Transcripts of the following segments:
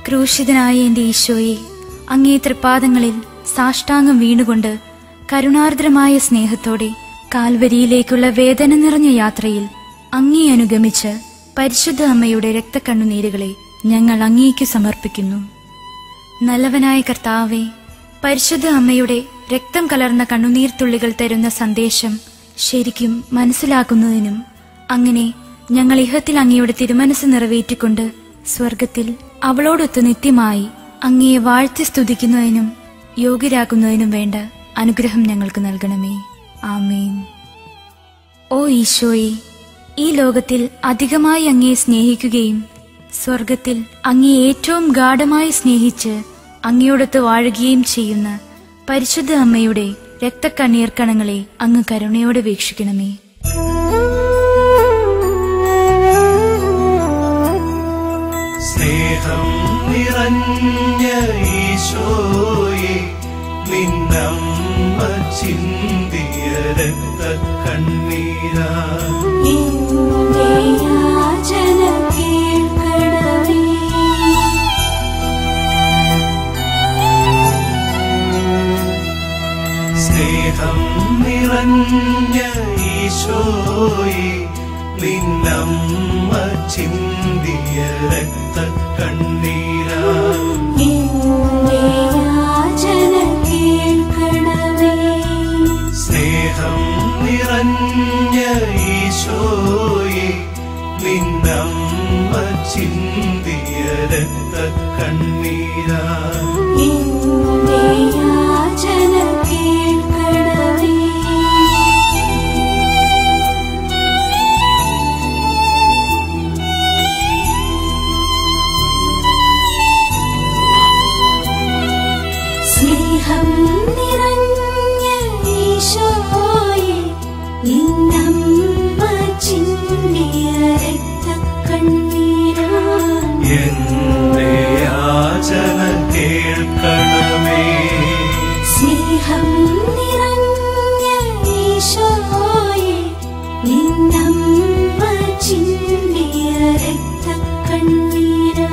ക്രൂശിതനായ എന്റെ ഈശോയെ, അങ്ങേ തൃപ്പാദങ്ങളിൽ സാഷ്ടാംഗം വീണുകൊണ്ട് കരുണാർദ്രമായ സ്നേഹത്തോടെ കാൽവരിയിലേക്കുള്ള വേദന നിറഞ്ഞ യാത്രയിൽ അങ്ങേ അനുഗമിച്ച് പരിശുദ്ധ അമ്മയുടെ രക്തക്കണ്ണുനീരുകളെ ഞങ്ങൾ അങ്ങേക്ക് സമർപ്പിക്കുന്നു. നല്ലവനായ കർത്താവേ, പരിശുദ്ധ അമ്മയുടെ രക്തം കലർന്ന കണ്ണുനീർത്തുള്ളികൾ തരുന്ന സന്ദേശം ശരിക്കും മനസ്സിലാക്കുന്നതിനും അങ്ങനെ ഞങ്ങൾ ഇഹത്തിൽ അങ്ങയുടെ തിരുമനസ് നിറവേറ്റിക്കൊണ്ട് സ്വർഗത്തിൽ അവളോടൊത്ത് നിത്യമായി അങ്ങയെ വാഴ്ത്തി സ്തുതിക്കുന്നതിനും യോഗ്യരാക്കുന്നതിനും വേണ്ട അനുഗ്രഹം ഞങ്ങൾക്ക് നൽകണമേ. ആമേൻ. ഓ ഈശോയെ, ഈ ലോകത്തിൽ അധികമായി അങ്ങയെ സ്നേഹിക്കുകയും സ്വർഗത്തിൽ അങ്ങയെ ഏറ്റവും ഗാഢമായി സ്നേഹിച്ച് അങ്ങയോടൊത്ത് വാഴുകയും ചെയ്യുന്ന പരിശുദ്ധ അമ്മയുടെ രക്തക്കണ്ണീർ കണങ്ങളെ അങ്ങ് കരുണയോടെ വീക്ഷിക്കണമേ. സ്നേഹം നിറഞ്ഞ ഈശോയെ, നിന്നമ്മ ചിന്തിയ രക്തക്കണ്ണീരാ സ്നേഹം നിറഞ്ഞ ഈശോയെ, നിന്നമ്മ ചിന്തിയ രക്തക്കണ്ണീരാ സ്നേഹം നിറഞ്ഞ ഈശോയെ, നിന്നമ്മ ചിന്തിയ രക്തക്കണ്ണീരാ സ്നേഹം നിറഞ്ഞ ഈശോയെ, നിന്നമ്മ ചിന്തിയ രക്തക്കണ്ണീരാ എന്റെ യാചന കേൾക്കണമേ. സ്നേഹം നിറഞ്ഞ ഈശോയെ, നിന്നമ്മ ചിന്തിയ രക്തക്കണ്ണീരാ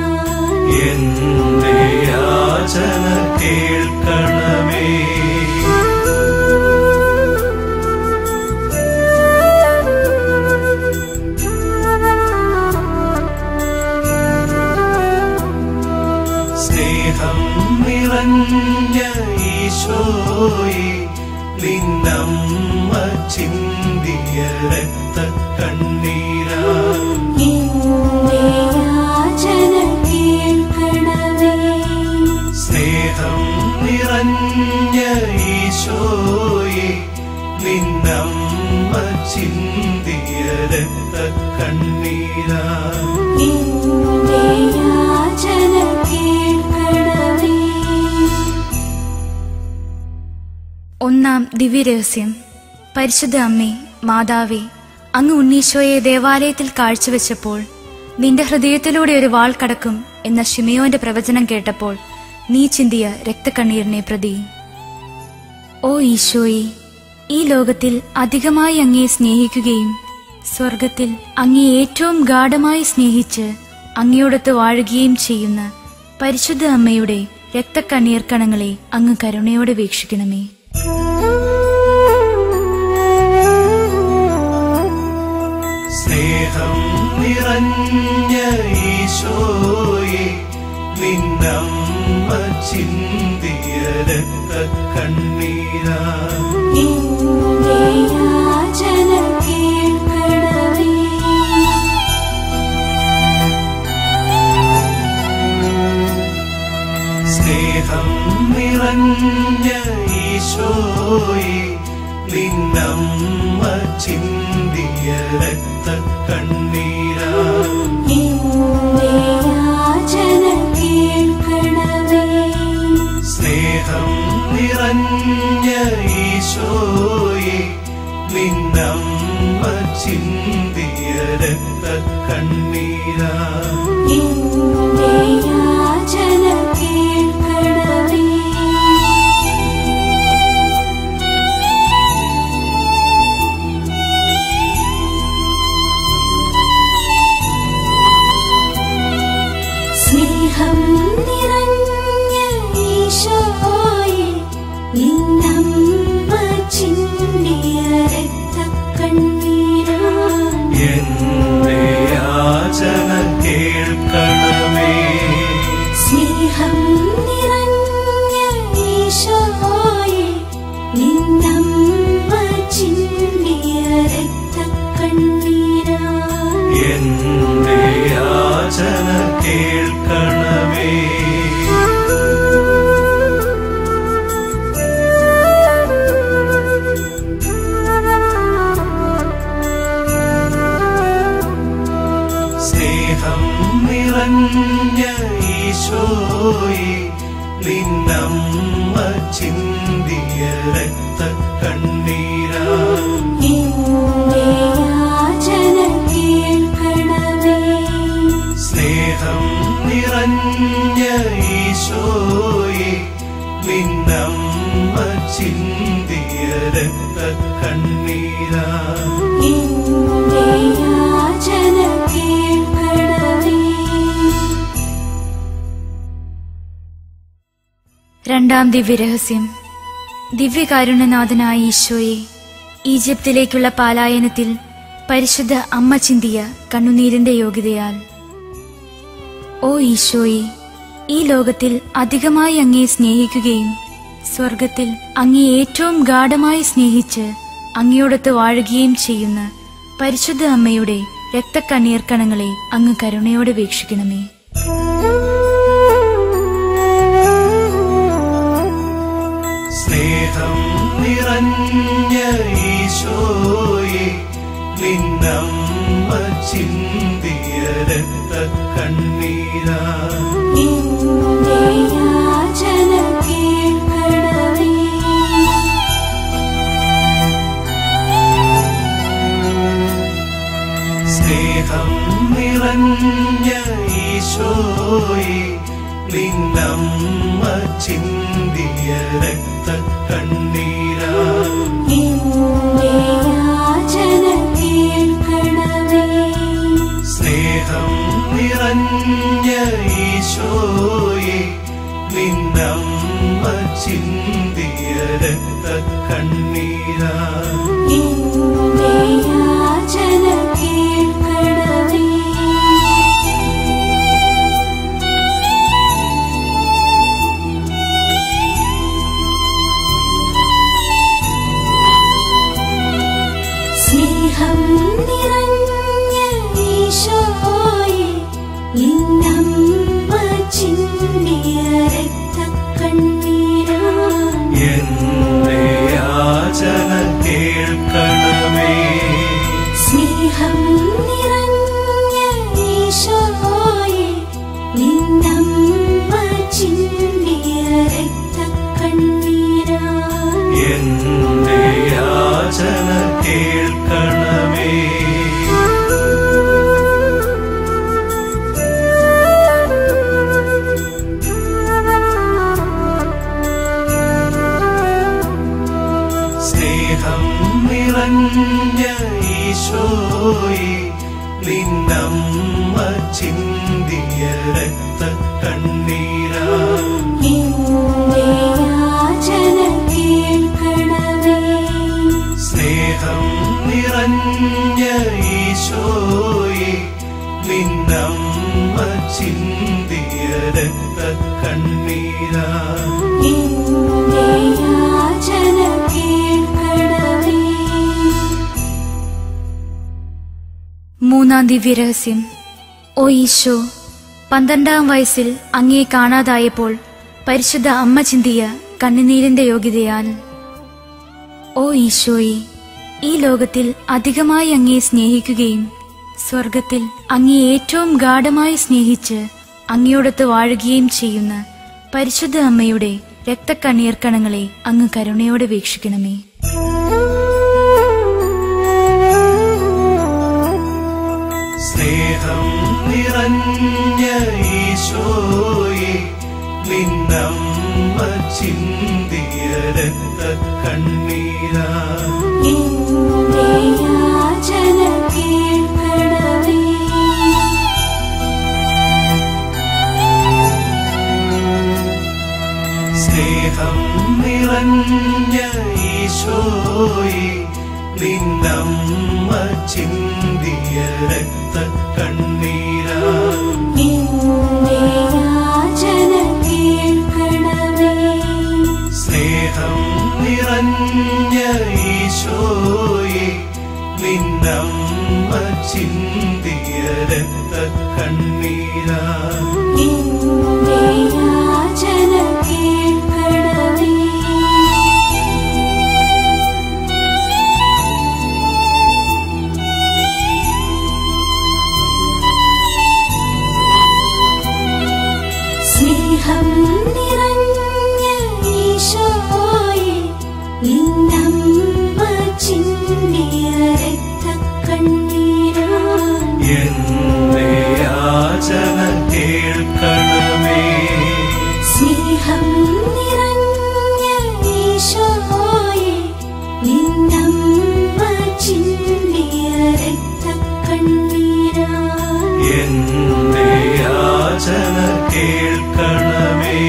എന്റെ യാചന കേൾക്കണമേ. സ്നേഹം നിറഞ്ഞ ഈശോയെ, നിന്നമ്മ ചിന്തിയ രക്തക്കണ്ണീരാ സ്നേഹം നിറഞ്ഞ ഈശോയെ, നിന്നമ്മ ചിന്തിയ രക്തക്കണ്ണീരാ ഒന്നാം ദിവ്യരഹസ്യം. പരിശുദ്ധ അമ്മേ, മാതാവേ, അങ്ങ് ഉണ്ണീശോയെ ദേവാലയത്തിൽ കാഴ്ചവെച്ചപ്പോൾ നിന്റെ ഹൃദയത്തിലൂടെ ഒരു വാൾ കടക്കും എന്ന ശിമയോന്റെ പ്രവചനം കേട്ടപ്പോൾ നീ ചിന്തിയ രക്തക്കണ്ണീരിനെ പ്രതി. ഓ ഈശോയെ, ഈ ലോകത്തിൽ അധികമായി അങ്ങയെ സ്നേഹിക്കുകയും സ്വർഗത്തിൽ അങ്ങയെ ഏറ്റവും ഗാഢമായി സ്നേഹിച്ച് അങ്ങയോടൊത്ത് വാഴുകയും ചെയ്യുന്ന പരിശുദ്ധ അമ്മയുടെ രക്തക്കണ്ണീർ കണങ്ങളെ അങ്ങ് കരുണയോടെ വീക്ഷിക്കണമേ. സ്നേഹം നിറഞ്ഞ ഈശോയെ, നിന്നമ്മ ചിന്തിയ രക്തക്കണ്ണീരാ സ്നേഹം നിറഞ്ഞ ഈശോയെ, നിന്നമ്മ ചിന്തിയ രക്തക്കണ്ണീരാ സ്നേഹം നിറഞ്ഞ ഈശോയെ, നിന്നമ്മ ചിന്തിയ രക്തക്കണ്ണീരാ സ്നേഹം ചിന്തിയ രക്തക്കണ്ണീരാ എന്റെ യാചന കേൾക്കണമേ. സ്നേഹം നിറഞ്ഞ ഈശോയെ നിന്നമ്മ ചിന്തിയ രക്തക്കണ്ണീരാ എന്റെ യാചന കേൾക്കണമേ. രണ്ടാം ദിവ്യരഹസ്യം. ദിവ്യകാരുണ്യനാഥനായ ഈശോയെ, ഈജിപ്തിലേക്കുള്ള പലായനത്തിൽ പരിശുദ്ധ അമ്മ ചിന്തിയ കണ്ണുനീരിന്റെ യോഗ്യതയാൽ. ഓ ഈശോയെ, ഈ ലോകത്തിൽ അധികമായി അങ്ങയെ സ്നേഹിക്കുകയും സ്വർഗത്തിൽ അങ്ങയെ ഏറ്റവും ഗാഢമായി സ്നേഹിച്ച് അങ്ങയോടൊത്ത് വാഴുകയും ചെയ്യുന്ന പരിശുദ്ധ അമ്മയുടെ രക്തക്കണ്ണീർ കണങ്ങളെ അങ്ങ് കരുണയോടെ വീക്ഷിക്കണമേ. സ്നേഹം നിറഞ്ഞ ഈശോയെ നിന്നമ്മ ചിന്തിയ രക്തക്കണ്ണീരാ എന്റെ യാചന കേൾക്കണമേ. സ്നേഹം നിറഞ്ഞ ഈശോയെ നിന്നമ്മ ചിന്തിയ രക്തക്കണ്ണീരാ എന്റെ യാചന കേൾക്കണമേ. സ്നേഹം നിറഞ്ഞ ഈശോയെ നിന്നമ്മ ചിന്തിയ രക്തക്കണ്ണീരാ എന്റെ യാചന കേൾക്കണമേ. സ്നേഹം നിറഞ്ഞ ഈശോയെ നിന്നമ്മ ചിന്തിയ രക്തക്കണ്ണീരാ എന്റെ യാചന കേൾക്കണമേ. സ്നേഹം നിറഞ്ഞ ഈശോയെ നിന്നമ്മ ചിന്തിയ രക്തക്കണ്ണീരാ എന്റെ യാചന കേൾക്കണമേ. സ്നേഹം നിറഞ്ഞ ഈശോയെ നിന്നമ്മ ചിന്തിയ രക്തക്കണ്ണീരാ എന്റെ യാചന കേൾക്കണമേ. സ്നേഹം നിറഞ്ഞ ഈശോയെ നിന്നമ്മ ചിന്തിയ രക്തക്കണ്ണീരാ എന്റെ യാചന കേൾക്കണമേ. മൂന്നാം ദിവ്യരഹസ്യം. ഓ ഈശോ, 12-ാം വയസ്സിൽ അങ്ങയെ കാണാതായപ്പോൾ പരിശുദ്ധ അമ്മ ചിന്തിയ കണ്ണുനീരിന്റെ യോഗ്യതയാൽ. ഓ ഈശോയെ, ഈ ലോകത്തിൽ അധികമായി അങ്ങയെ സ്നേഹിക്കുകയും സ്വർഗത്തിൽ അങ്ങയെ ഏറ്റവും ഗാഢമായി സ്നേഹിച്ച് അങ്ങയോടൊത്ത് വാഴുകയും ചെയ്യുന്ന പരിശുദ്ധ അമ്മയുടെ രക്തക്കണ്ണീർ കണങ്ങളെ അങ്ങ് കരുണയോടെ വീക്ഷിക്കണമേ. സ്നേഹം നിറഞ്ഞ ഈശോയെ നിന്നമ്മ ചിന്തിയ രക്തക്കണ്ണീരാ എന്റെ യാചന കേൾക്കണമേ. സ്നേഹം നിറഞ്ഞ ഈശോയെ നിന്നമ്മ ചിന്തിയ രക്തക്കണ്ണീരാ എന്റെ യാചന കേൾക്കണമേ. സ്നേഹം നിറഞ്ഞ ഈശോയെ നിന്നമ്മ ചിന്തിയ രക്തക്കണ്ണീരാ എന്റെ യാചന കേൾക്കണമേ. സ്നേഹം നിറഞ്ഞ ഈശോയെ നിന്നമ്മ ചിന്തിയ രക്തക്കണ്ണീരാൽ എന്റെ യാചന കേൾക്കണമേ. സ്നേഹം നിറഞ്ഞ ഈശോയെ നിന്നമ്മ ചിന്തിയ രക്തക്കണ്ണീരാൽ എന്റെ യാചന കേൾക്കണമേ.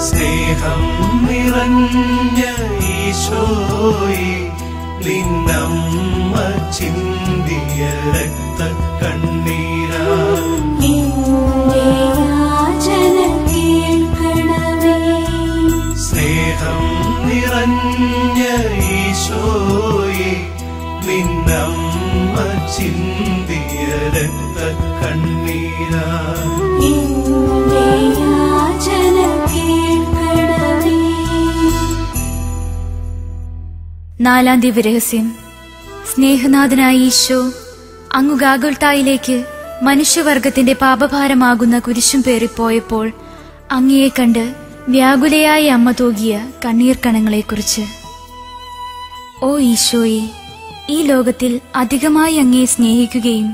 സ്നേഹം നിറഞ്ഞ ഈശോയെ നിന്നമ്മ ചിന്തിയ രക്തക്കണ്ണീരാൽ എന്റെ യാചന കേൾക്കണമേ. സ്നേഹം നിറഞ്ഞ ഈശോയെ നിന്നമ്മ ചിന്തിയ രക്തക്കണ്ണീരാൽ എന്റെ യാചന കേൾക്കണമേ. നാലാം ദിവ്യരഹസ്യം. സ്നേഹനാഥനായ ഈശോ അങ്ങു ഗാഗുൽത്തായിലേക്ക് മനുഷ്യവർഗത്തിന്റെ പാപഭാരമാകുന്ന കുരിശും പേറിപ്പോയപ്പോൾ അങ്ങയെ കണ്ട് വ്യാകുലയായ അമ്മ തൂകിയ കണ്ണീർ കണങ്ങളെക്കുറിച്ച്. ഓ ഈശോയെ, ഈ ലോകത്തിൽ അധികമായി അങ്ങയെ സ്നേഹിക്കുകയും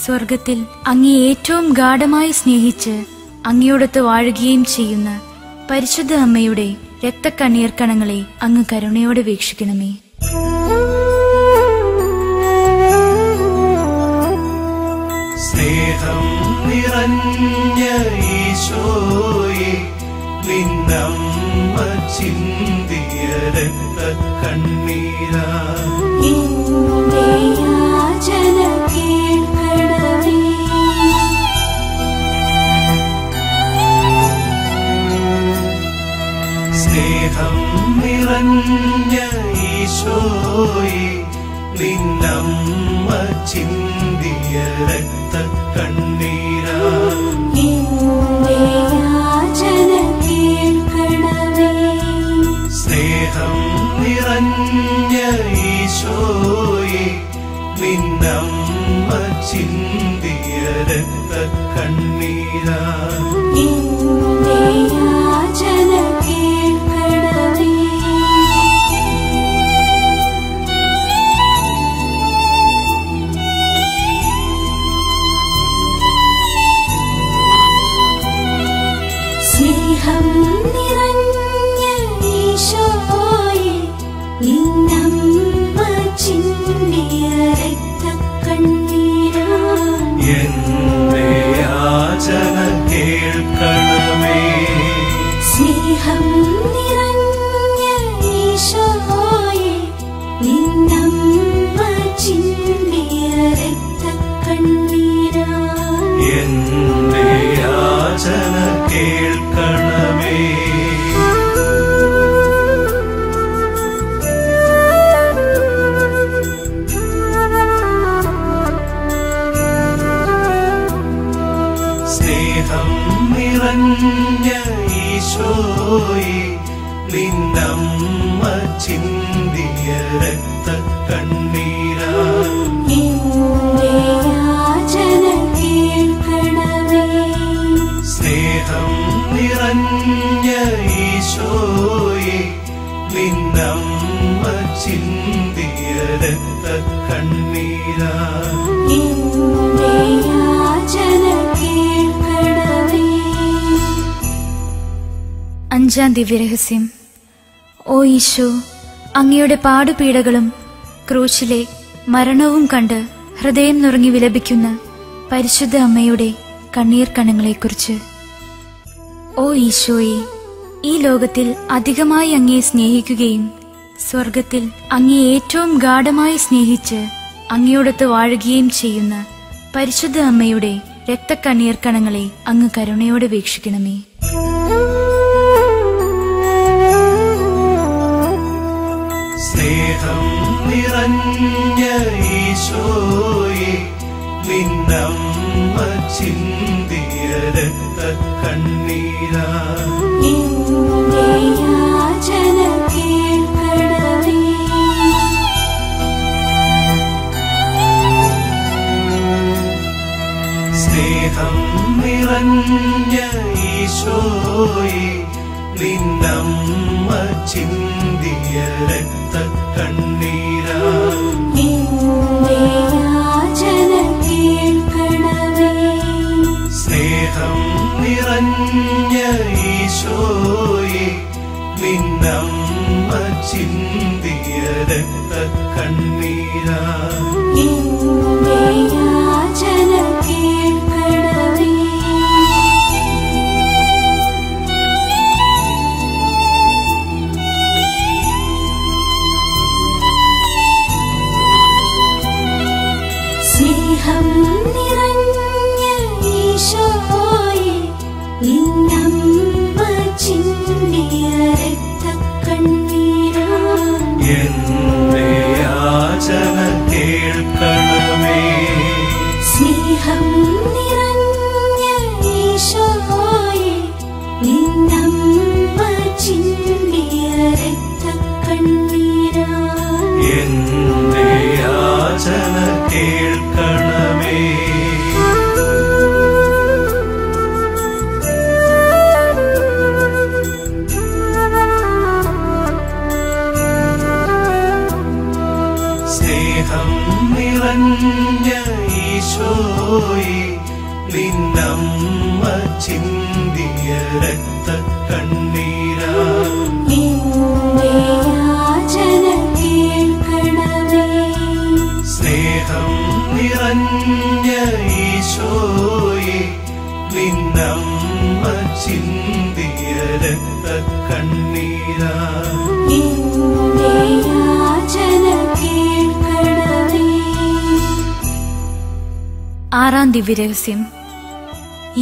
സ്വർഗത്തിൽ അങ്ങയെ ഏറ്റവും ഗാഢമായി സ്നേഹിച്ച് അങ്ങയോടൊത്ത് വാഴുകയും ചെയ്യുന്ന പരിശുദ്ധ അമ്മയുടെ രക്തക്കണ്ണീർ കണങ്ങളെ അങ്ങ് കരുണയോടെ വീക്ഷിക്കണമേ. സ്നേഹം നിറഞ്ഞ ഈശോയെ നിന്നമ്മ ചിന്തിയ രക്തക്കണ്ണീരാൽ എന്റെ യാചന കേൾക്കണമേ. സ്നേഹം നിറഞ്ഞ ഈശോയെ നിന്നമ്മ ചിന്തിയ രക്തക്കണ്ണീരാൽ എന്റെ യാചന കേൾക്കണമേ. സ്നേഹം നിറഞ്ഞ ഈശോയെ നിന്നമ്മ ചിന്തിയ രക്തക്കണ്ണീരാൽ എന്റെ യാചന കേൾക്കണമേ. സ്നേഹം നിറഞ്ഞ ഈശോയെ നിന്നമ്മ ചിന്തിയ രക്തക്കണ്ണീരാൽ എന്റെ യാചന കേൾക്കണമേ. സ്നേഹം നിറഞ്ഞ ഈശോയെ നിന്നമ്മ ചിന്തിയ രക്തക്കണ്ണീരാൽ എന്റെ യാചന കേൾക്കണമേ. സ്നേഹം നിറഞ്ഞ ഈശോയെ നിന്നമ്മ ചിന്തിയ രക്തക്കണ്ണീരാൽ എന്റെ യാചന കേൾക്കണമേ. സ്നേഹം നിറഞ്ഞ ഈശോയെ നിന്നമ്മ ചിന്തിയ രക്തക്കണ്ണീരാൽ എന്റെ യാചന കേൾക്കണമേ. അഞ്ചാം ദിവ്യരഹസ്യം. ഓ ഈശോ, അങ്ങയുടെ പാടുപീഡകളും ക്രൂശിലെ മരണവും കണ്ട് ഹൃദയം നുറുങ്ങി വിലപിക്കുന്ന പരിശുദ്ധ അമ്മയുടെ കണ്ണീർ കണങ്ങളെക്കുറിച്ച്. ഓ ഈശോയെ, ഈ ലോകത്തിൽ അധികമായി അങ്ങയെ സ്നേഹിക്കുകയും സ്വർഗത്തിൽ അങ്ങയെ ഏറ്റവും ഗാഢമായി സ്നേഹിച്ച് അങ്ങയോടൊത്ത് വാഴുകയും ചെയ്യുന്ന പരിശുദ്ധ അമ്മയുടെ രക്തക്കണ്ണീർ കണങ്ങളെ അങ്ങ് കരുണയോടെ വീക്ഷിക്കണമേ. സ്നേഹം നിറഞ്ഞ ഈശോയെ നിന്നമ്മ ചിന്തിയ രക്തക്കണ്ണീരാൽ എന്റെ യാചന കേൾക്കണമേ. സ്നേഹം നിറഞ്ഞ ഈശോയെ നിന്നമ്മ ചിന്തിയ രക്തക്കണ്ണീരാ എന്റെ യാചന കേൾക്കണമേ. സ്നേഹം നിറഞ്ഞ ഈശോയെ നിന്നമ്മ ചിന്തിയ രക്തക്കണ്ണീരാ എന്റെ യാചന കേൾക്കണമേ. സ്നേഹം നിറഞ്ഞ ഈശോയെ നിന്നമ്മ ചിന്തിയ രക്തക്കണ്ണീരാ എന്റെ യാചന കേൾക്കണമേ. സ്നേഹം നിറഞ്ഞ ഈശോയെ നിന്നമ്മ ചിന്തിയ രക്തക്കണ്ണീരാ എന്റെ യാചന കേൾക്കണമേ. സ്നേഹം നിറഞ്ഞ ഈശോയെ നിന്നമ്മ ചിന്തിയ രക്തക്കണ്ണീരാ എന്റെ യാചന കേൾക്കണമേ. സ്നേഹം നിറഞ്ഞ ഈശോയെ നിന്നമ്മ ചിന്തിയ രക്തക്കണ്ണീരാ എന്റെ യാചന കേൾക്കണമേ. ആറാം ദിവ്യരഹസ്യം.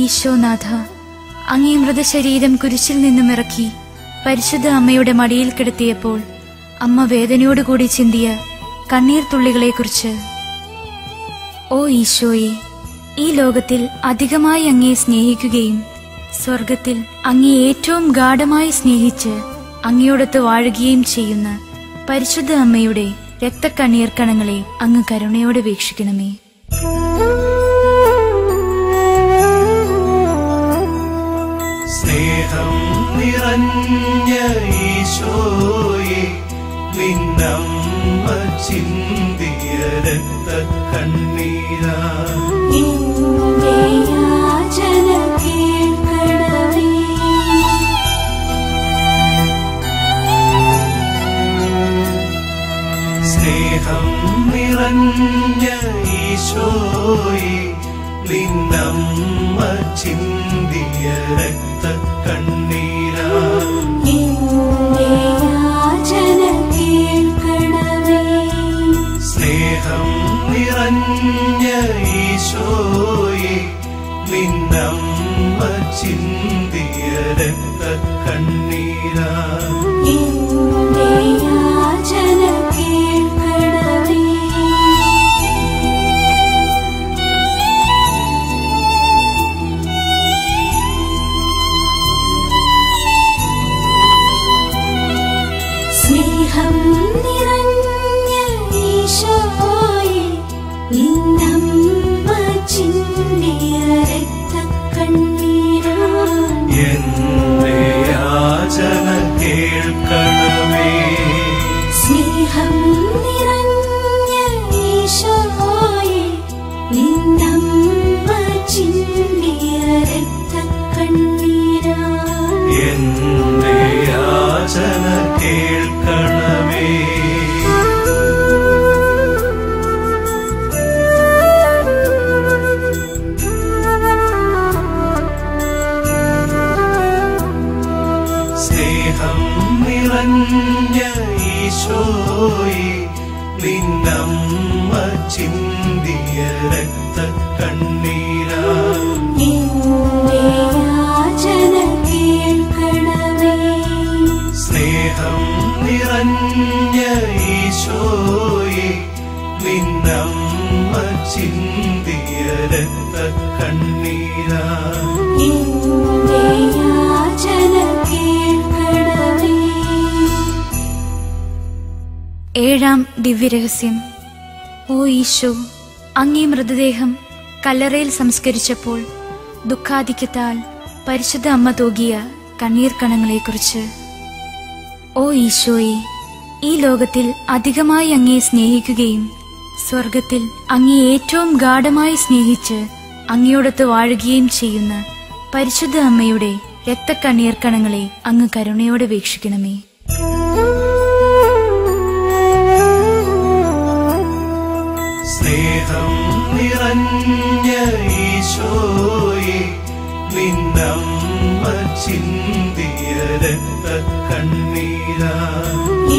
ഈശോനാഥ, അങ്ങേ മൃതശരീരം കുരിശിൽ നിന്നും ഇറക്കി പരിശുദ്ധ അമ്മയുടെ മടിയിൽ കിടത്തിയപ്പോൾ അമ്മ വേദനയോടുകൂടി ചിന്തിയ കണ്ണീർ തുള്ളികളെക്കുറിച്ച്. ഓ ഈശോയെ, ഈ ലോകത്തിൽ അധികമായി അങ്ങയെ സ്നേഹിക്കുകയും സ്വർഗത്തിൽ അങ്ങയെ ഏറ്റവും ഗാഢമായി സ്നേഹിച്ച് അങ്ങയോടൊത്ത് വാഴുകയും ചെയ്യുന്ന പരിശുദ്ധ അമ്മയുടെ രക്തക്കണ്ണീർ കണങ്ങളെ അങ്ങ് കരുണയോടെ വീക്ഷിക്കണമേ. സ്നേഹം നിറഞ്ഞ ഈശോയെ നിന്നമ്മ ചിന്തിയ രക്തക്കണ്ണീരാ എന്റെ യാചന കേൾക്കണമേ. സ്നേഹം നിറഞ്ഞ ഈശോയെ നിന്നമ്മ ചിന്തിയ രക്തക്കണ്ണീരാ എന്റെ യാചന കേൾക്കണമേ. സ്നേഹം നിറഞ്ഞ ഈശോയെ നിന്നമ്മ ചിന്തിയ രക്തക്കണ്ണീരാ എന്റെ യാചന കേൾക്കണമേ. സ്നേഹം നിറഞ്ഞ ഈശോയെ നിന്നമ്മ ചിന്തിയ രക്തക്കണ്ണീരാ എന്റെ യാചന കേൾക്കണമേ. സ്നേഹം നിറഞ്ഞ ഈശോയെ നിന്നമ്മ ചിന്തിയ രക്തക്കണ്ണീരാ എന്റെ യാചന കേൾക്കണമേ. സ്നേഹം നിറഞ്ഞ ഈശോയെ നിന്നമ്മ ചിന്തിയ രക്തക്കണ്ണീരാ എന്റെ യാചന കേൾക്കണമേ. സ്നേഹം നിറഞ്ഞ ഈശോയെ നിന്നമ്മ ചിന്തിയ രക്തക്കണ്ണീരാ എന്റെ യാചന കേൾക്കണമേ. ഏഴാം ദിവ്യരഹസ്യം. ഓ ഈശോ, അങ്ങേ മൃതദേഹം കല്ലറയിൽ സംസ്കരിച്ചപ്പോൾ ദുഃഖാധിക്യത്താൽ പരിശുദ്ധ അമ്മ തൂകിയ കണ്ണീർ കണങ്ങളെക്കുറിച്ച്. ഓ ഈശോയെ, ഈ ലോകത്തിൽ അധികമായി അങ്ങയെ സ്നേഹിക്കുകയും സ്വർഗത്തിൽ അങ്ങയെ ഏറ്റവും ഗാഢമായി സ്നേഹിച്ച് അങ്ങയോടൊത്ത് വാഴുകയും ചെയ്യുന്ന പരിശുദ്ധ അമ്മയുടെ രക്തക്കണ്ണീർ കണങ്ങളെ അങ്ങ് കരുണയോടെ വീക്ഷിക്കണമേ. സ്നേഹം നിറഞ്ഞ ഈശോയെ, നിന്നമ്മ ചിന്തിയ രക്തക്കണ്ണീരാ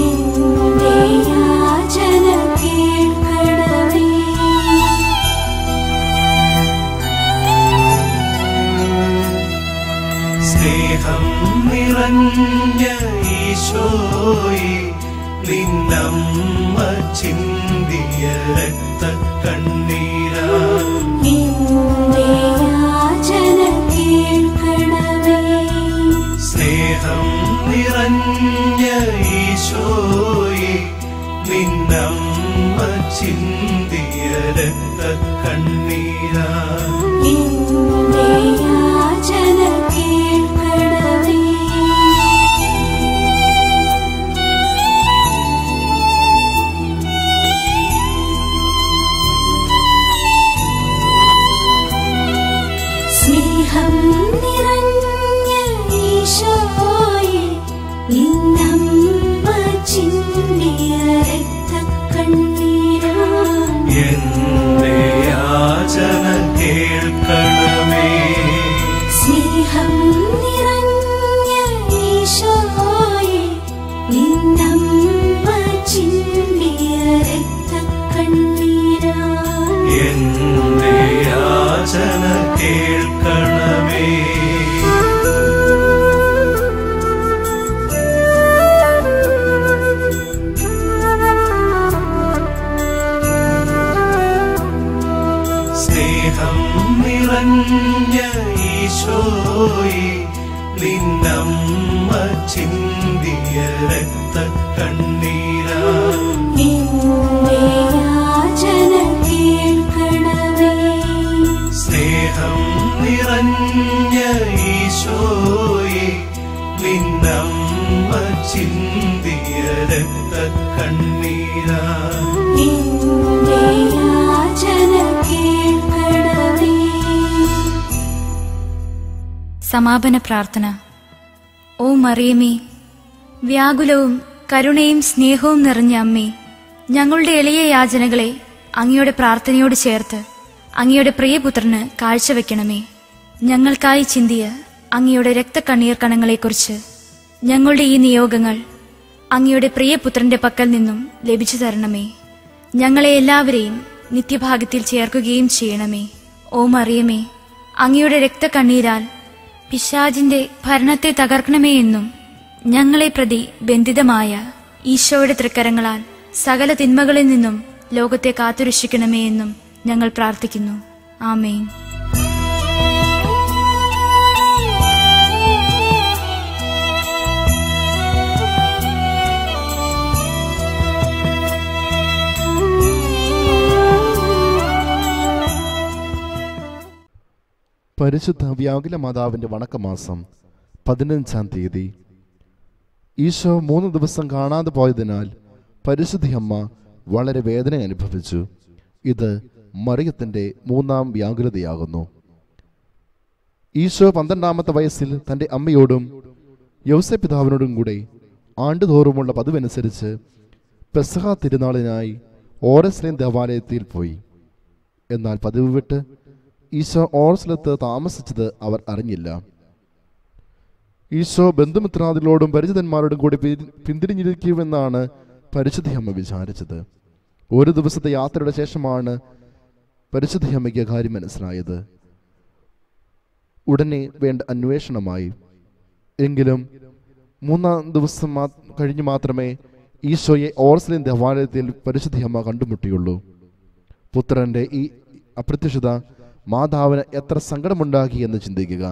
എന്റെ യാചന കേൾക്കണമേ. സ്നേഹം നിറഞ്ഞ ഈശോയെ, നിന്നമ്മ ചിന്തിയ രക്തക്കണ്ണീരാ എന്റെ യാചന കേൾക്കണമേ. സ്നേഹം നിറഞ്ഞ ഈശോയെ, നിന്നമ്മ ചിന്തിയ രക്തക്കണ്ണീരാ എന്റെ യാചന കേൾക്കണമേ. സ്നേഹം നിറഞ്ഞ ഈശോയെ, നിന്നമ്മ ചിന്തിയ രക്തക്കണ്ണീരാ എന്റെ യാചന കേൾക്കണമേ. സ്നേഹം നിറഞ്ഞ ഈശോയെ, നിന്നമ്മ ചിന്തിയ രക്തക്കണ്ണീരാ എന്റെ യാചന കേൾക്കണമേ. സ്നേഹം നിറഞ്ഞ ഈശോയെ, നിന്നമ്മ ചിന്തിയ രക്തക്കണ്ണീരാ എന്റെ യാചന കേൾക്കണമേ. സ്നേഹം നിറഞ്ഞ ഈശോയെ, നിന്നമ്മ ചിന്തിയ രക്തക്കണ്ണീരാ എന്റെ യാചന കേൾക്കണമേ. സമാപന പ്രാർത്ഥന. ഓ മറിയമേ, വ്യാകുലവും കരുണയും സ്നേഹവും നിറഞ്ഞ അമ്മേ, ഞങ്ങളുടെ എളിയ യാചനകളെ അങ്ങയുടെ പ്രാർത്ഥനയോട് ചേർത്ത് അങ്ങയുടെ പ്രിയപുത്രന് കാഴ്ചവെക്കണമേ. ഞങ്ങൾക്കായി ചിന്തിയ അങ്ങയുടെ രക്തക്കണ്ണീർ കണങ്ങളെക്കുറിച്ച് ഞങ്ങളുടെ ഈ നിയോഗങ്ങൾ അങ്ങയുടെ പ്രിയപുത്രന്റെ പക്കൽ നിന്നും ലഭിച്ചു തരണമേ. ഞങ്ങളെ എല്ലാവരെയും നിത്യഭാഗ്യത്തിൽ ചേർക്കുകയും ചെയ്യണമേ. ഓ മറിയമേ, അങ്ങയുടെ രക്തക്കണ്ണീരാൽ പിശാചിന്റെ ഭരണത്തെ തകർക്കണമേ എന്നും ഞങ്ങളെ പ്രതി ബന്ധിതമായ ഈശോയുടെ തൃക്കരങ്ങളാൽ സകല തിന്മകളിൽ നിന്നും ലോകത്തെ കാത്തുരക്ഷിക്കണമേ എന്നും ഞങ്ങൾ പ്രാർത്ഥിക്കുന്നു. ആമേൻ. പരിശുദ്ധ വ്യാകുല മാതാവിൻ്റെ വണക്കമാസം 15-ാം തീയതി. ഈശോ 3 ദിവസം കാണാതെ പോയതിനാൽ പരിശുദ്ധ അമ്മ വളരെ വേദന അനുഭവിച്ചു. ഇത് മറിയത്തിൻ്റെ 3-ാം വ്യാകുലതയാകുന്നു. ഈശോ 12-ാമത്തെ വയസ്സിൽ തൻ്റെ അമ്മയോടും യൗസേപ്പ് പിതാവിനോടും കൂടെ ആണ്ടുതോറുമുള്ള പതിവനുസരിച്ച് പെസഹ തിരുനാളിനായി ഓരസ്ലേം ദേവാലയത്തിൽ പോയി. എന്നാൽ പതിവ് വിട്ട് ഈശോ ഓർസ്ലത്ത് താമസിച്ചത് അവർ അറിഞ്ഞില്ല. ഈശോ ബന്ധുമിത്രാദികളോടും പരിചിതന്മാരോടും കൂടി പിന്തിരിഞ്ഞിരിക്കുമെന്നാണ് പരിശുദ്ധ അമ്മ വിചാരിച്ചത്. ഒരു ദിവസത്തെ യാത്രയുടെ ശേഷമാണ് പരിശുദ്ധ അമ്മയ്ക്ക് കാര്യം മനസ്സിലായത്. ഉടനെ വേണ്ട അന്വേഷണമായി. എങ്കിലും 3-ാം ദിവസം കഴിഞ്ഞ് മാത്രമേ ഈശോയെ ഓർസ്ലേം ദേവാലയത്തിൽ പരിശുദ്ധ അമ്മ കണ്ടുമുട്ടിയുള്ളൂ. പുത്രന്റെ ഈ അപ്രത്യക്ഷത മാതാവിന് എത്ര സങ്കടമുണ്ടാക്കി എന്ന് ചിന്തിക്കുക.